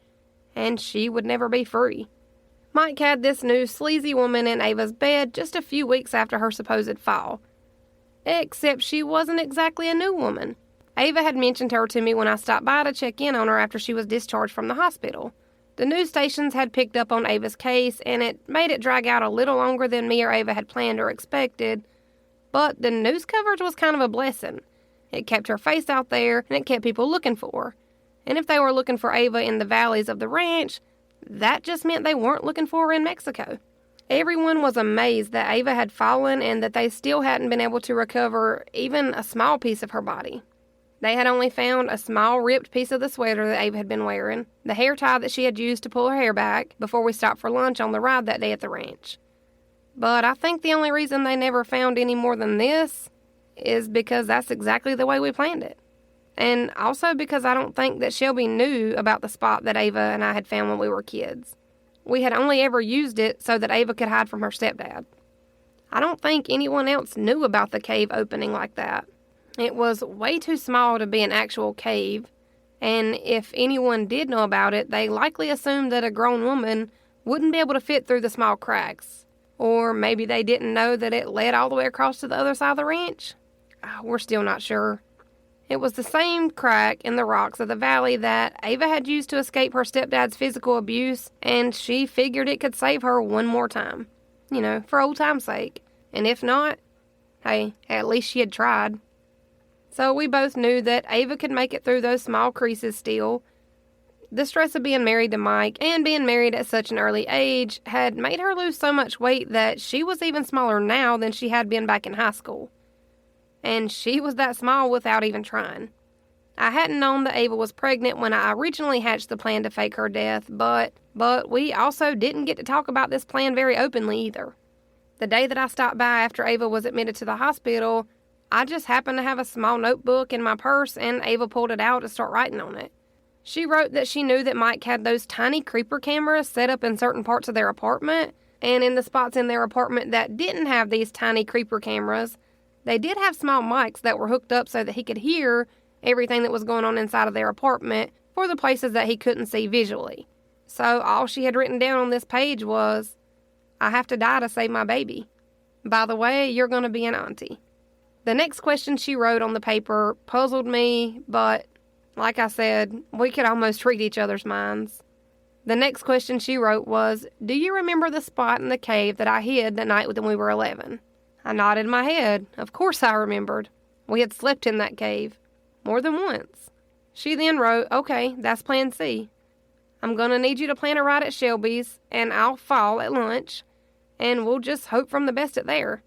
and she would never be free. Mike had this new sleazy woman in Ava's bed just a few weeks after her supposed fall. Except she wasn't exactly a new woman. Ava had mentioned her to me when I stopped by to check in on her after she was discharged from the hospital. The news stations had picked up on Ava's case, and it made it drag out a little longer than me or Ava had planned or expected, but the news coverage was kind of a blessing. It kept her face out there, and it kept people looking for her. And if they were looking for Ava in the valleys of the ranch, that just meant they weren't looking for her in Mexico. Everyone was amazed that Ava had fallen and that they still hadn't been able to recover even a small piece of her body. They had only found a small ripped piece of the sweater that Ava had been wearing, the hair tie that she had used to pull her hair back before we stopped for lunch on the ride that day at the ranch. But I think the only reason they never found any more than this is because that's exactly the way we planned it. And also because I don't think that Shelby knew about the spot that Ava and I had found when we were kids. We had only ever used it so that Ava could hide from her stepdad. I don't think anyone else knew about the cave opening like that. It was way too small to be an actual cave, and if anyone did know about it, they likely assumed that a grown woman wouldn't be able to fit through the small cracks. Or maybe they didn't know that it led all the way across to the other side of the ranch. We're still not sure. It was the same crack in the rocks of the valley that Ava had used to escape her stepdad's physical abuse, and she figured it could save her one more time. For old time's sake. And if not, hey, at least she had tried. So we both knew that Ava could make it through those small creases still. The stress of being married to Mike and being married at such an early age had made her lose so much weight that she was even smaller now than she had been back in high school. And she was that small without even trying. I hadn't known that Ava was pregnant when I originally hatched the plan to fake her death, but we also didn't get to talk about this plan very openly either. The day that I stopped by after Ava was admitted to the hospital, I just happened to have a small notebook in my purse, and Ava pulled it out to start writing on it. She wrote that she knew that Mike had those tiny creeper cameras set up in certain parts of their apartment, and in the spots in their apartment that didn't have these tiny creeper cameras, they did have small mics that were hooked up so that he could hear everything that was going on inside of their apartment for the places that he couldn't see visually. So all she had written down on this page was, "I have to die to save my baby. By the way, you're going to be an auntie." The next question she wrote on the paper puzzled me, but like I said, we could almost read each other's minds. The next question she wrote was, "Do you remember the spot in the cave that I hid the night when we were 11? I nodded my head. Of course I remembered. We had slept in that cave. More than once. She then wrote, "Okay, that's Plan C. I'm going to need you to plan a ride at Shelby's, and I'll fall at lunch. and we'll just hope from the best at there.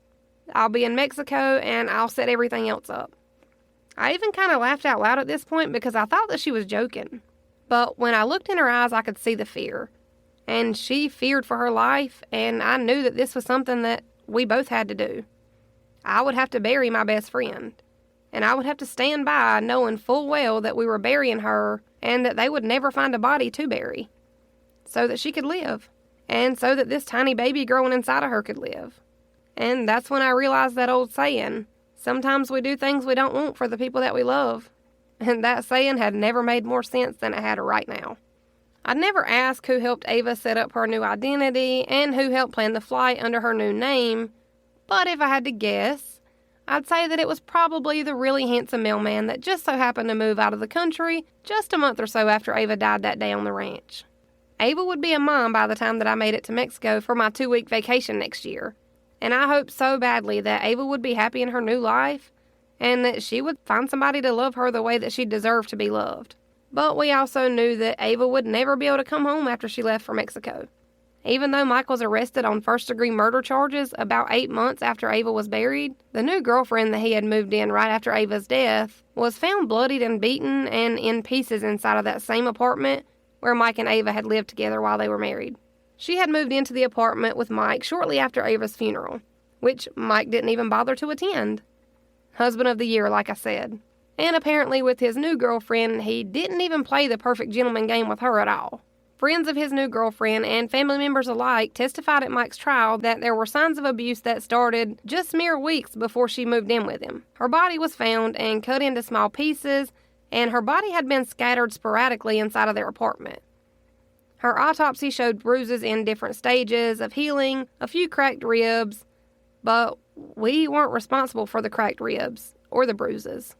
I'll be in Mexico, and I'll set everything else up." I even kind of laughed out loud at this point because I thought that she was joking. But when I looked in her eyes, I could see the fear. And she feared for her life, and I knew that this was something that we both had to do. I would have to bury my best friend, and I would have to stand by knowing full well that we were burying her and that they would never find a body to bury, so that she could live, and so that this tiny baby growing inside of her could live. And that's when I realized that old saying, sometimes we do things we don't want for the people that we love. And that saying had never made more sense than it had right now. I'd never asked who helped Ava set up her new identity and who helped plan the flight under her new name, but if I had to guess, I'd say that it was probably the really handsome mailman that just so happened to move out of the country just a month or so after Ava died that day on the ranch. Ava would be a mom by the time that I made it to Mexico for my 2-week vacation next year, and I hoped so badly that Ava would be happy in her new life and that she would find somebody to love her the way that she deserved to be loved. But we also knew that Ava would never be able to come home after she left for Mexico. Even though Mike was arrested on first-degree murder charges about 8 months after Ava was buried, the new girlfriend that he had moved in right after Ava's death was found bloodied and beaten and in pieces inside of that same apartment where Mike and Ava had lived together while they were married. She had moved into the apartment with Mike shortly after Ava's funeral, which Mike didn't even bother to attend. Husband of the year, like I said. And apparently with his new girlfriend, he didn't even play the perfect gentleman game with her at all. Friends of his new girlfriend and family members alike testified at Mike's trial that there were signs of abuse that started just mere weeks before she moved in with him. Her body was found and cut into small pieces, and her body had been scattered sporadically inside of their apartment. Her autopsy showed bruises in different stages of healing, a few cracked ribs, but we weren't responsible for the cracked ribs or the bruises.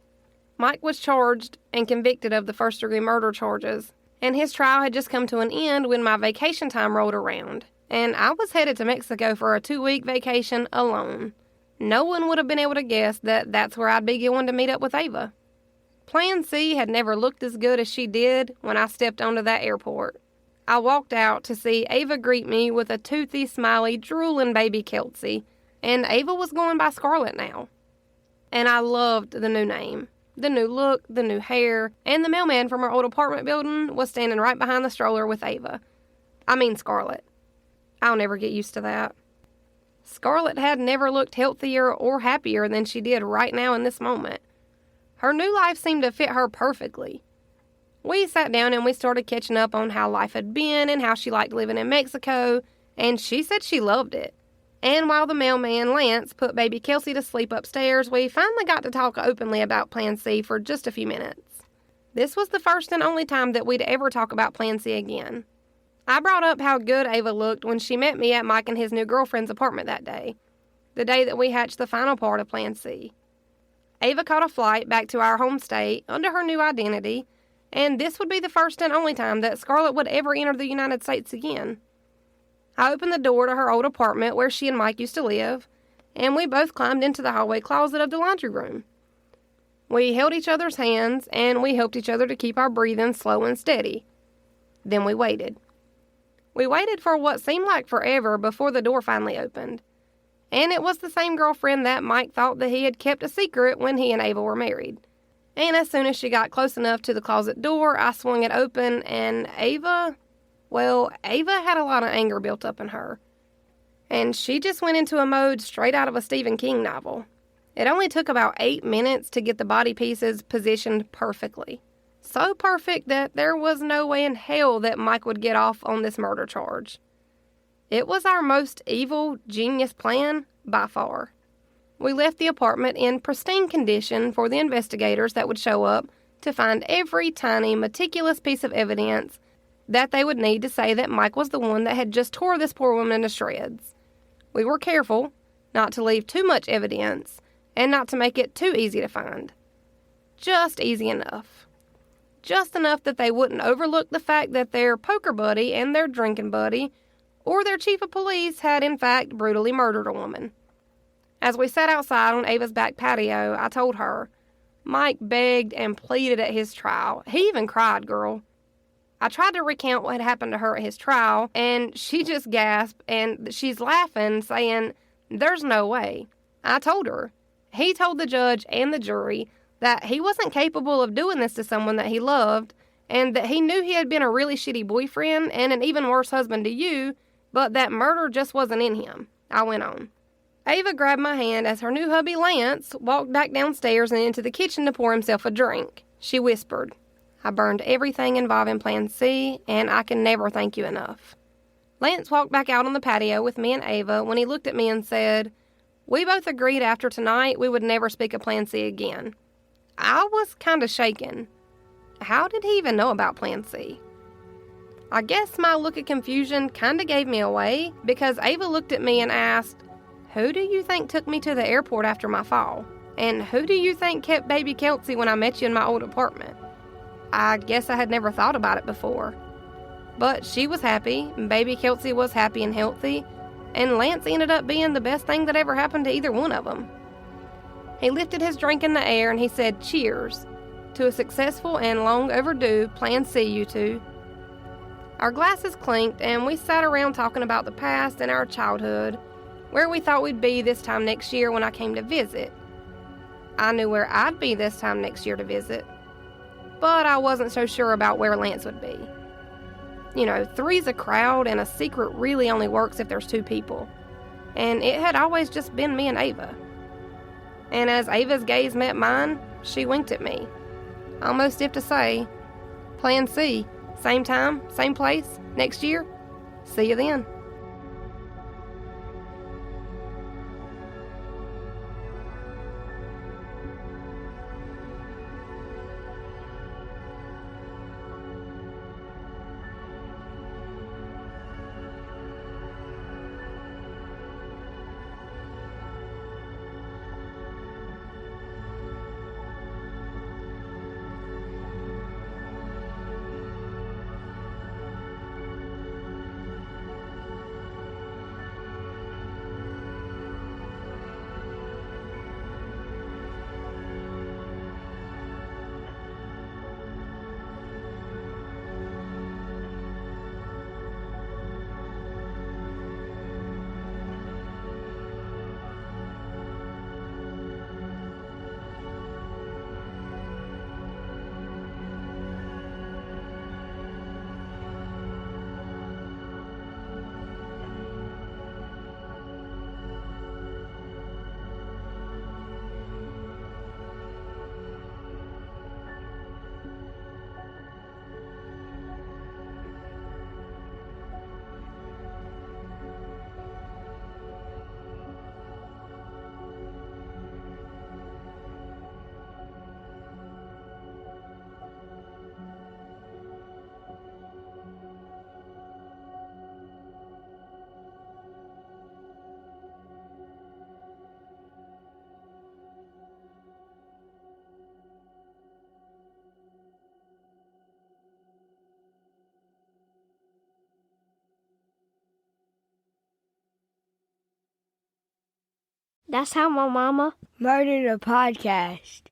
Mike was charged and convicted of the first-degree murder charges, and his trial had just come to an end when my vacation time rolled around, and I was headed to Mexico for a 2-week vacation alone. No one would have been able to guess that that's where I'd be going to meet up with Ava. Plan C had never looked as good as she did when I stepped onto that airport. I walked out to see Ava greet me with a toothy, smiley, drooling baby Kelsey, and Ava was going by Scarlett now. And I loved the new name, the new look, the new hair, and the mailman from our old apartment building was standing right behind the stroller with Ava. I mean Scarlett. I'll never get used to that. Scarlett had never looked healthier or happier than she did right now in this moment. Her new life seemed to fit her perfectly. We sat down and we started catching up on how life had been and how she liked living in Mexico, and she said she loved it. And while the mailman, Lance, put baby Kelsey to sleep upstairs, we finally got to talk openly about Plan C for just a few minutes. This was the first and only time that we'd ever talk about Plan C again. I brought up how good Ava looked when she met me at Mike and his new girlfriend's apartment that day, the day that we hatched the final part of Plan C. Ava caught a flight back to our home state under her new identity, and this would be the first and only time that Scarlett would ever enter the United States again. I opened the door to her old apartment where she and Mike used to live, and we both climbed into the hallway closet of the laundry room. We held each other's hands, and we helped each other to keep our breathing slow and steady. Then we waited. We waited for what seemed like forever before the door finally opened. And it was the same girlfriend that Mike thought that he had kept a secret when he and Ava were married. And as soon as she got close enough to the closet door, I swung it open, and Ava had a lot of anger built up in her. And she just went into a mode straight out of a Stephen King novel. It only took about 8 minutes to get the body pieces positioned perfectly. So perfect that there was no way in hell that Mike would get off on this murder charge. It was our most evil, genius plan by far. We left the apartment in pristine condition for the investigators that would show up to find every tiny, meticulous piece of evidence that they would need to say that Mike was the one that had just tore this poor woman to shreds. We were careful not to leave too much evidence and not to make it too easy to find. Just easy enough. Just enough that they wouldn't overlook the fact that their poker buddy and their drinking buddy or their chief of police had in fact brutally murdered a woman. As we sat outside on Ava's back patio, I told her, Mike begged and pleaded at his trial. He even cried, girl. I tried to recount what had happened to her at his trial, and she just gasped, and she's laughing, saying, "There's no way." I told her. He told the judge and the jury that he wasn't capable of doing this to someone that he loved, and that he knew he had been a really shitty boyfriend and an even worse husband to you, but that murder just wasn't in him. I went on. Ava grabbed my hand as her new hubby, Lance, walked back downstairs and into the kitchen to pour himself a drink. She whispered, "I burned everything involving Plan C, and I can never thank you enough." Lance walked back out on the patio with me and Ava when he looked at me and said, "We both agreed after tonight we would never speak of Plan C again." I was kind of shaken. How did he even know about Plan C? I guess my look of confusion kind of gave me away because Ava looked at me and asked, "Who do you think took me to the airport after my fall? And who do you think kept baby Kelsey when I met you in my old apartment?" I guess I had never thought about it before. But she was happy, and baby Kelsey was happy and healthy, and Lance ended up being the best thing that ever happened to either one of them. He lifted his drink in the air and he said, "Cheers to a successful and long overdue Plan C, you two." Our glasses clinked and we sat around talking about the past and our childhood, where we thought we'd be this time next year when I came to visit. I knew where I'd be this time next year to visit, but I wasn't so sure about where Lance would be. You know, three's a crowd, and a secret really only works if there's two people. And it had always just been me and Ava. And as Ava's gaze met mine, she winked at me, almost if to say, "Plan C, same time, same place, next year. See you then." That's how my mama murdered a podcast.